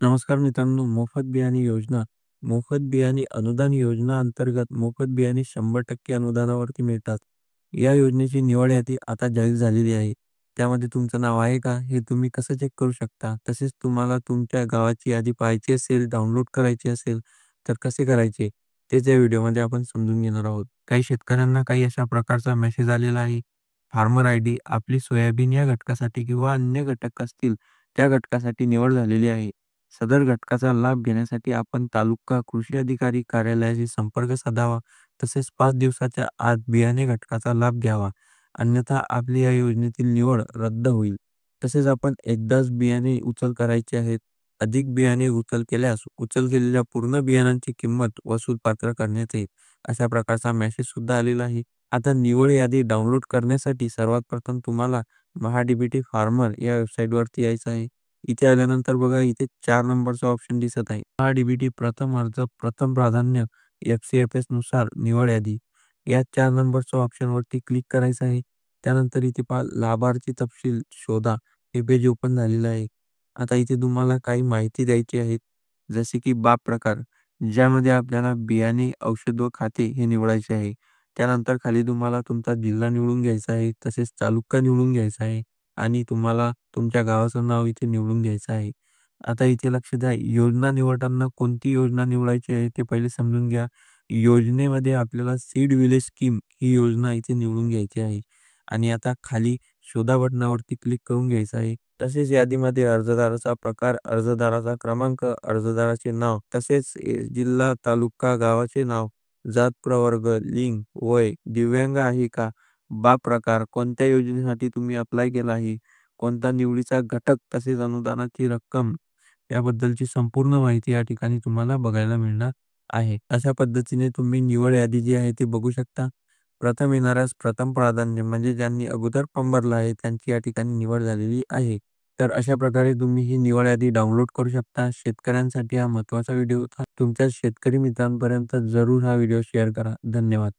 नमस्कार मित्रांनो, मोफत बियाणे योजना, मोफत बियाणे अनुदान योजना अंतर्गत मोफत बियाणे 100% अनुदानावरती मिळतात. या योजनेची निवड यादी आता जाहीर झालेली आहे. त्यामध्ये तुमचं नाव आहे का? हे तुम्ही कसं चेक करू शकता? तसेच तुम्हाला तुमच्या गावाची यादी पाहायची असेल, डाउनलोड करायची असेल, तर कसे करायचे? तेच या व्हिडिओमध्ये आपण समजून घेणार आहोत. काही शेतकऱ्यांना काही अशा प्रकारचा मेसेज आलेला आहे. फार्मर आयडी आपली सोयाबीन या घटकासाठी किंवा अन्य घटक असतील, त्या घटकासाठी निवड झालेली आहे. सदर घटकाचा लाभ घेण्यासाठी आपण तालुका कृषी अधिकारी कार्यालयाशी संपर्क साधावा. तसेच 5 दिवसाच्या आत बियाणे घटकाचा लाभ घ्यावा. अन्यथा आपली या योजनेतील निवड रद्द होईल. तसेच आपण एकदाच बियाणे उचल करायचे आहेत. अधिक बियाणे उचल केल्यास उचल केलेल्या पूर्ण बियाणांची किंमत वसूलपात्र करण्यात येईल. अशा प्रकारचा मेसेज सुद्धा आलेला आहे. आता निवड यादी डाउनलोड करण्यासाठी सर्वात प्रथम तुम्हाला महा-डी-बी-टी फार्मर या वेबसाईटवरती यायचं आहे. इथे आल्यानंतर बघा, इथे 4 नंबरचा ऑप्शन दिसत आहे. महा-डी-बी-टी प्रथम अर्ज, प्रथम प्राधान्य, एफ-सी-एफ-एस नुसार निवड यादी. या 4 नंबरच्या ऑप्शनवरती क्लिक करायचं आहे. त्यानंतर इथे पहा लाभार्थी तपशील शोधा. हे पेज ओपन झालेलं आहे. आता इथे तुम्हाला काही माहिती द्यायची आहे. जसे की बाब प्रकार, ज्यामध्ये आपल्याला बियाणे, औषध व खाते हे निवडायचे आहे. त्यानंतर खाली तुम्हाला तुमचा जिल्हा निवडून घ्यायचा आहे. तसेच तालुका निवडून घ्यायचा आहे. आणि तुम्हाला तुमच्या गावाचं नाव इथे निवडून घ्यायचं आहे. आता इथे लक्ष द्या, योजना निवडताना कोणती योजना निवडायची आहे ते पहिले समजून घ्या. योजनेमध्ये आपल्याला सीड विलेज स्कीम ही योजना इथे निवडून घ्यायची आहे. आणि आता खाली शोधा बटनावरती क्लिक करून घ्यायचं आहे. तसेच यादीमध्ये अर्जदाराचा प्रकार, अर्जदाराचा क्रमांक, अर्जदाराचे नाव, तसेच जिल्हा, तालुका, गावाचे नाव, जात, प्रवर्ग, लिंग, वय, दिव्यांग आहे का, बा प्रकार, कोणत्या योजनेसाठी तुम्ही अप्लाय केला आहे, कोणता निवडीचा घटक, तसेच अनुदानाची रक्कम याबद्दलची संपूर्ण माहिती या ठिकाणी तुम्हाला बघायला मिळणार आहे. अशा पद्धतीने तुम्ही निवड यादी जी आहे ती बघू शकता. प्रथम येणाऱ्यास प्रथम प्राधान्य, म्हणजे ज्यांनी अगोदर फॉर्म भरला आहे त्यांची या ठिकाणी निवड झालेली आहे. तर अशा प्रकारे तुम्ही ही निवड यादी डाउनलोड करू शकता. शेतकऱ्यांसाठी हा महत्त्वाचा व्हिडिओ होता. तुमच्या शेतकरी मित्रांपर्यंत जरूर हा व्हिडिओ शेअर करा. धन्यवाद.